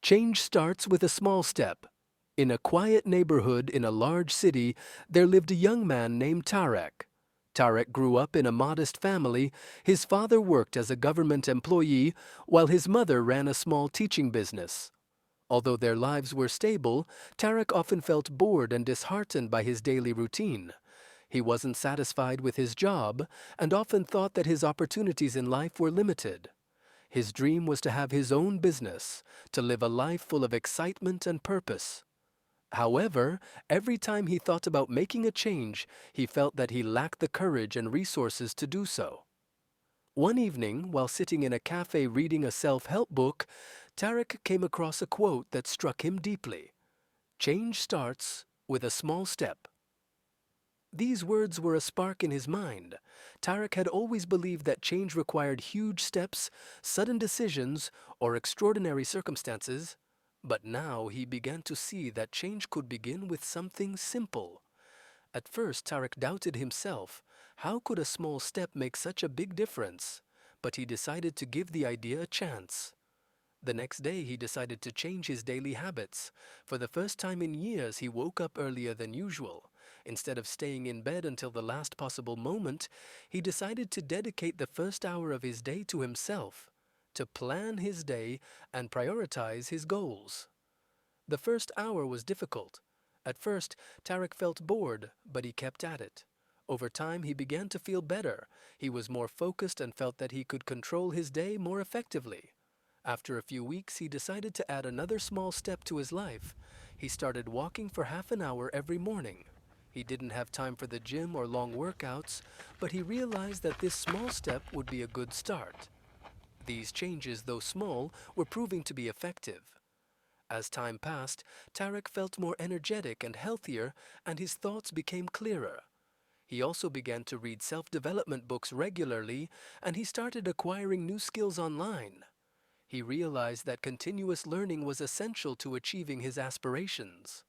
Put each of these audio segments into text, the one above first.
Change starts with a small step. In a quiet neighborhood in a large city, there lived a young man named Tarek. Tarek grew up in a modest family. His father worked as a government employee, while his mother ran a small teaching business. Although their lives were stable, Tarek often felt bored and disheartened by his daily routine. He wasn't satisfied with his job and often thought that his opportunities in life were limited. His dream was to have his own business, to live a life full of excitement and purpose. However, every time he thought about making a change, he felt that he lacked the courage and resources to do so. One evening, while sitting in a cafe reading a self-help book, Tarek came across a quote that struck him deeply. Change starts with a small step. These words were a spark in his mind. Tarek had always believed that change required huge steps, sudden decisions, or extraordinary circumstances, but now he began to see that change could begin with something simple. At first, Tarek doubted himself. How could a small step make such a big difference? But he decided to give the idea a chance. The next day, he decided to change his daily habits. For the first time in years, he woke up earlier than usual. Instead of staying in bed until the last possible moment, he decided to dedicate the first hour of his day to himself, to plan his day and prioritize his goals. The first hour was difficult. At first, Tarek felt bored, but he kept at it. Over time, he began to feel better. He was more focused and felt that he could control his day more effectively. After a few weeks, he decided to add another small step to his life. He started walking for half an hour every morning. He didn't have time for the gym or long workouts, but he realized that this small step would be a good start. These changes, though small, were proving to be effective. As time passed, Tarek felt more energetic and healthier, and his thoughts became clearer. He also began to read self-development books regularly, and he started acquiring new skills online. He realized that continuous learning was essential to achieving his aspirations.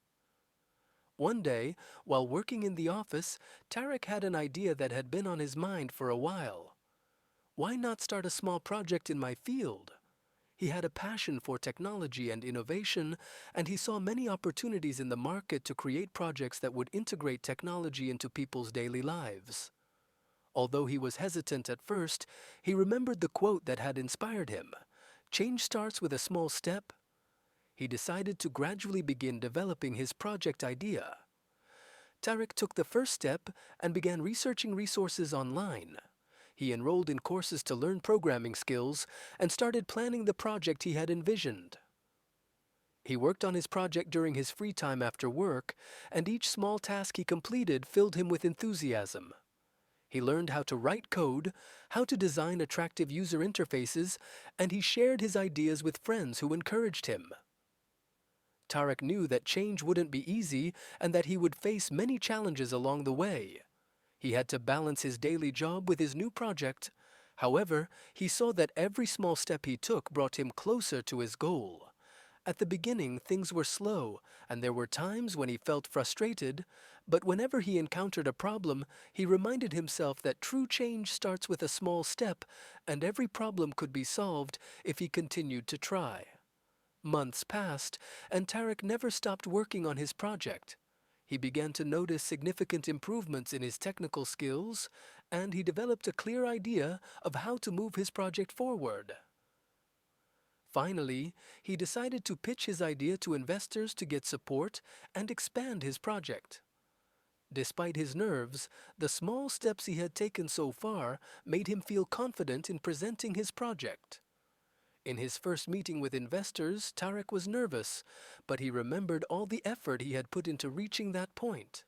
One day, while working in the office, Tarek had an idea that had been on his mind for a while. Why not start a small project in my field? He had a passion for technology and innovation, and he saw many opportunities in the market to create projects that would integrate technology into people's daily lives. Although he was hesitant at first, he remembered the quote that had inspired him. Change starts with a small step. He decided to gradually begin developing his project idea. Tarek took the first step and began researching resources online. He enrolled in courses to learn programming skills and started planning the project he had envisioned. He worked on his project during his free time after work, and each small task he completed filled him with enthusiasm. He learned how to write code, how to design attractive user interfaces, and he shared his ideas with friends who encouraged him. Tarek knew that change wouldn't be easy and that he would face many challenges along the way. He had to balance his daily job with his new project. However, he saw that every small step he took brought him closer to his goal. At the beginning, things were slow, and there were times when he felt frustrated, but whenever he encountered a problem, he reminded himself that true change starts with a small step, and every problem could be solved if he continued to try. Months passed, and Tarek never stopped working on his project. He began to notice significant improvements in his technical skills, and he developed a clear idea of how to move his project forward. Finally, he decided to pitch his idea to investors to get support and expand his project. Despite his nerves, the small steps he had taken so far made him feel confident in presenting his project. In his first meeting with investors, Tarek was nervous, but he remembered all the effort he had put into reaching that point.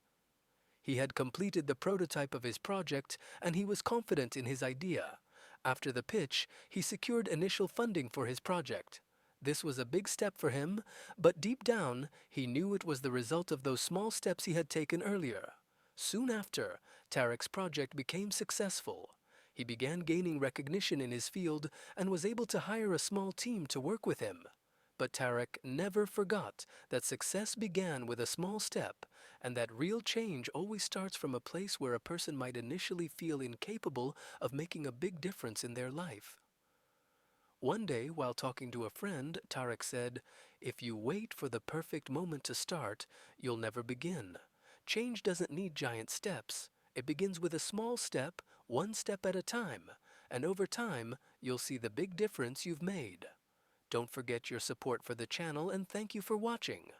He had completed the prototype of his project, and he was confident in his idea. After the pitch, he secured initial funding for his project. This was a big step for him, but deep down, he knew it was the result of those small steps he had taken earlier. Soon after, Tarek's project became successful. He began gaining recognition in his field and was able to hire a small team to work with him. But Tarek never forgot that success began with a small step, and that real change always starts from a place where a person might initially feel incapable of making a big difference in their life. One day, while talking to a friend, Tarek said, "If you wait for the perfect moment to start, you'll never begin. Change doesn't need giant steps. It begins with a small step, one step at a time, and over time, you'll see the big difference you've made." Don't forget your support for the channel, and thank you for watching.